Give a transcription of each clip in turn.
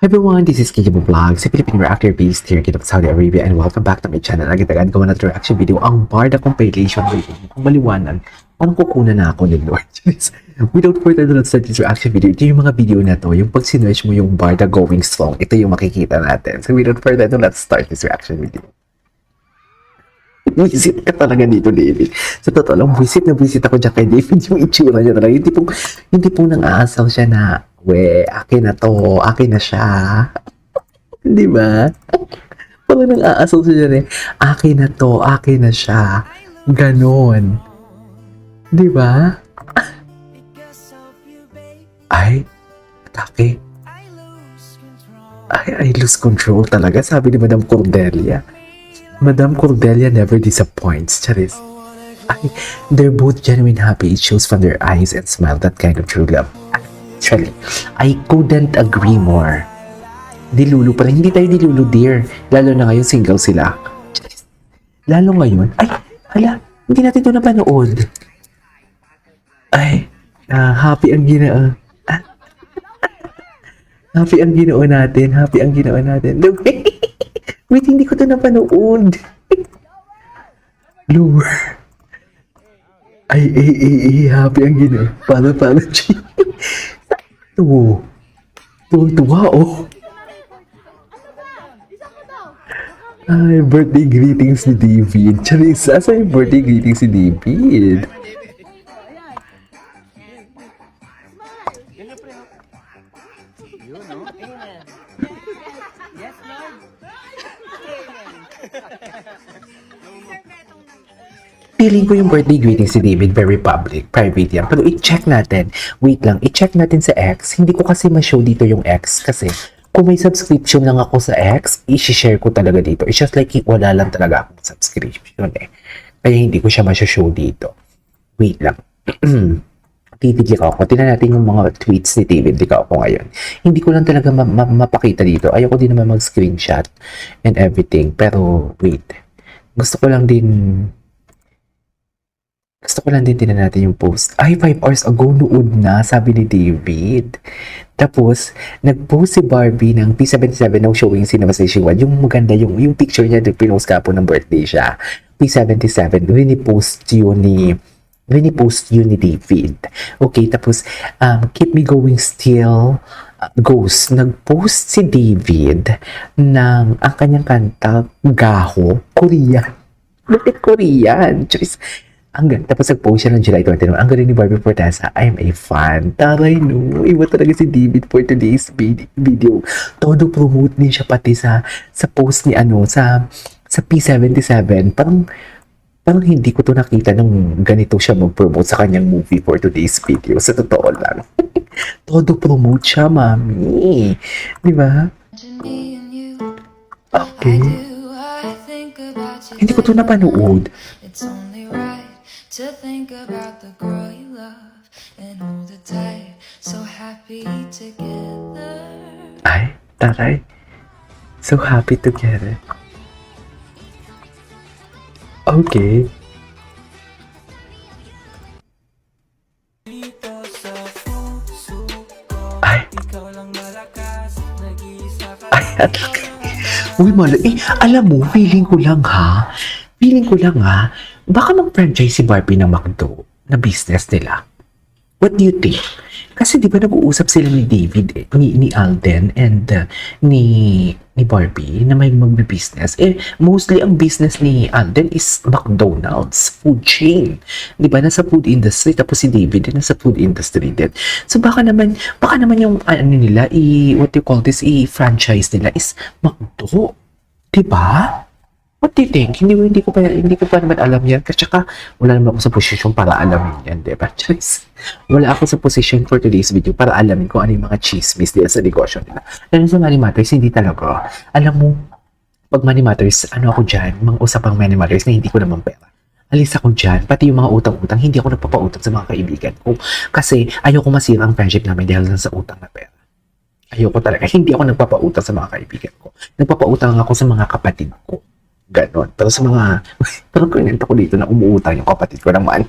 Hi everyone, this is Kijabo Vlog, si Philippine reactor based here kita sa Saudi Arabia, and welcome back to my channel. Agad-agad gawa na reaction video ang Barda compilation video. Kung maliwanag, parang kukunan na ako ni Lord. Without further ado, let's start this reaction video. Ito yung mga video na to, yung pag sinuwes mo yung Barda going strong, ito yung makikita natin. So without further ado, let's start this reaction video. Visit ka talaga dito, David. Sa totoo lang, visit ako dyan kay David. Yung itsura niya talaga. Hindi pong nang-aasal siya na, akin na to, akin na siya. Di ba? Parang nang-aasal siya dyan akin na to, akin na siya. Ganon. Di ba? Ay, atake. I lose control talaga, sabi ni Madam Cordelia. Madam Cordelia never disappoints. Charis. They're both genuine happy. It shows from their eyes and smile that kind of true love. Actually, I couldn't agree more. Dilulu pa rin. Hindi tayo dilulu, dear. Lalo na ngayon, single sila. Charis. Lalo ngayon. Ay, hala. Hindi natin ito napanood. Ay, happy ang ginoo. Happy ang ginoo natin. Happy ang ginoo natin. Look, wait, hindi ko ito napanood. Lower. Ay, happy ang ginoo. Paano, Tuwa, oh. Ay, birthday greetings ni David. Charis, asa yung birthday greetings ni David? Feeling ko yung birthday greeting si David very public, private yan. Pero i-check natin. Wait lang, i-check natin sa X. Hindi ko kasi ma-show dito yung X kasi kung may subscription lang ako sa X, i-share ko talaga dito. It's just like wala lang talaga akong subscription eh. Kaya hindi ko siya ma-show dito. Wait lang. Titigil ako. Tingnan natin yung mga tweets ni David. Ikaw ako ngayon. Hindi ko lang talaga mapakita dito. Ayoko din naman mag-screenshot and everything. Pero wait. Gusto ko lang din tinan natin yung post. Ay, 5 hours ago, nood na, sabi ni David. Tapos, nag-post si Barbie ng P77 ng showing Cinema Station 1. Yung maganda, yung picture niya, pinost ka po ng birthday siya. P77, winipost yun ni David. Okay, tapos, Keep Me Going Still, Ghost. Nag-post si David ng ang kanyang kanta, Gaho, Korean. Bakit Korean? Choice. Tapos nag-post siya ng July 21. Ang galing ni Barbie Fortesa. I'm a fan. Taray no. Iba talaga si David for today's video. Todo promote niya siya pati sa post ni sa P77. Parang hindi ko to nakita nung ganito siya mag-promote sa kanyang movie for today's video. Sa totoo lang. Todo promote siya, mami. Di ba? Okay. Hindi ko to napanood. To think about the girl you love and hold it tight, so happy together. Ay, taray. So happy together. Okay. Ay. Ay, uy, alam mo, feeling ko lang ha, baka mag-franchise si Barbie ng McDo na business nila. What do you think? Kasi di ba nag-uusap sila ni David, ni Alden, and ni Barbie na may mag-business. Mostly ang business ni Alden is McDonald's, food chain. Di ba? Nasa food industry, tapos si David din nasa food industry din. So baka naman yung nila, what do you call this, franchise nila is McDo. Di ba? What do you think? Hindi ko pa naman alam yan. Kasi wala naman ako sa posisyon para alamin yan, diba? Wala ako sa position for today's video para alamin kung ano yung mga chismis nila sa negosyo nila. Lalo sa Money Matters, hindi talaga. Alam mo, pag Money Matters, ano ako dyan, mga usapang Money Matters na hindi ko naman pera. Alis ako dyan, pati yung mga utang-utang, hindi ako nagpapautang sa mga kaibigan ko. Kasi ayoko masira ang friendship namin dahil sa utang na pera. Ayoko talaga. Hindi ako nagpapautang sa mga kaibigan ko. Nagpapautang ako sa mga kapatid ko. Ganon. Pero sa mga, parang kunento ko dito na umuutang yung kapatid ko naman.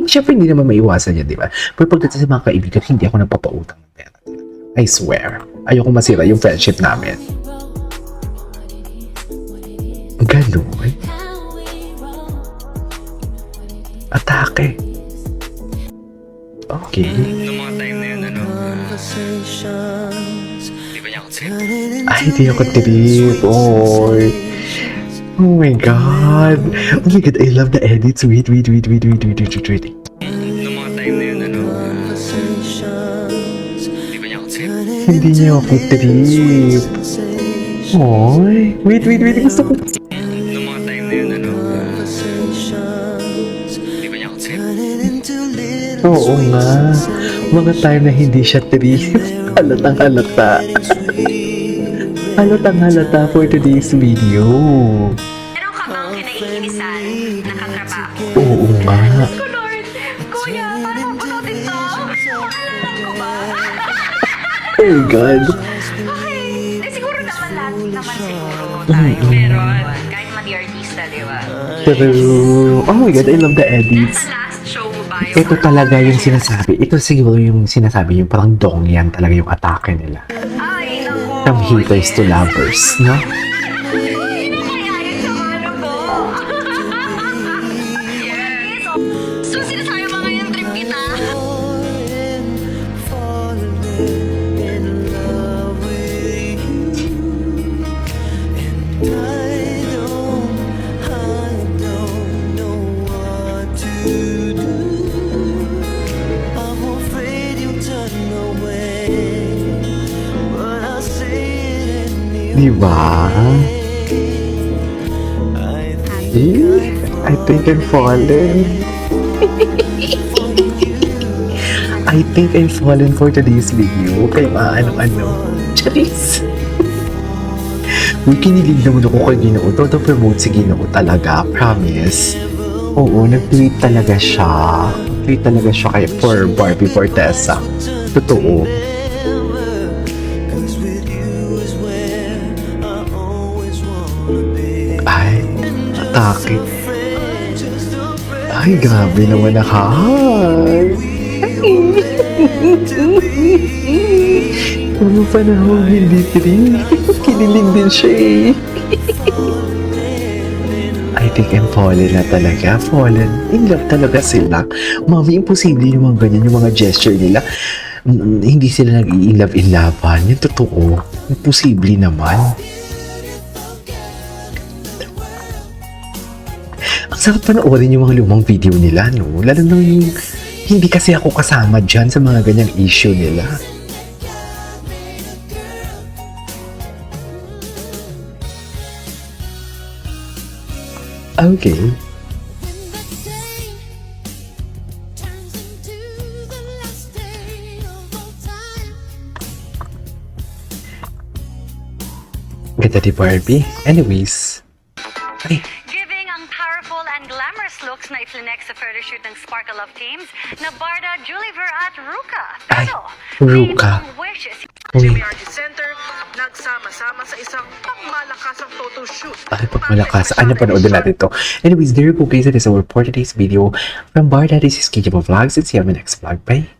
Siyempre hindi naman maiwasan yan, di ba? Pero pagdating sa mga kaibigan, hindi ako nagpapautang ng pera. I swear. Ayoko masira yung friendship namin. Ganon. Atake. Okay. Noong mga time na yun, ano, di ba niya ako trip? Ay, di ako trip. Oy. Oh my God. Oh my God, I love the edits. Wait. Noong mga time na yun, ano, di ba niya ako trip? Hindi niya ako trip. Oy. Wait. Gusto ko. Noong mga time na yun, ano, di ba niya ako trip? Oo nga. Mga time na hindi siya trip. Halatang-halata. Halatang-halata for today's video. Meron ka bang kinaiinisan na katrabaho? Oo nga. Ko, Lord! Kuya, paano mabunutin to? Alam ko ba? Oh my God. Okay. Eh, siguro naman lahat naman siguro tayo. Meron. Kahit mati artista, di ba? True. Oh my God, I love the edits. Nasa last show mo ba yung... Ito talaga yung sinasabi. Ito siguro yung sinasabi, yung parang dongyan talaga yung atake nila. Ay, naku. From haters to lovers, no? Ay, nakakayayan sa ano ko. Yes. So, sinasabi mo ngayon trip kita? Diba? I think I'm fallen. I think I'm fallen for today's video. Kaya ano. Charis. Uy, kinilig naman ako kay Ginoo. Toto promote si Ginoo talaga. Promise. Oo, nag-tweet talaga siya. Nag-tweet talaga siya kay for Barbie Fortesa. Totoo. Ay, atake. Ay, grabe naman na. Hi! Ano panahon hindi trip? Kinilig din siya eh. I think I'm fallen na talaga. Fallen. In love talaga sila. Mami, imposible yung mga ganyan, yung mga gesture nila. Hindi sila nag-i-love in laban. Yung totoo. Imposible naman. Ang sarap panoorin yung mga lumang video nila, no? Lalo na yung hindi kasi ako kasama dyan sa mga ganyang issue nila. Okay. Ganda ni Barbie. Anyways. Ay, Giving ang powerful and glamorous looks na iflinex sa photo shoot ng Sparkle Love Teams na Barda, Juliver at Ruka. Ay, Pero, Ruka. may ibang wishes. Uy, PRG Center nagsama-sama sa isang pangmalakasang photo shoot. ay, pagmalakas. Ano, panoodin natin to. Anyways, there you go guys. That is our for today's video. From Barda, this is KJ Vlogs. And see you on my next vlog. Bye.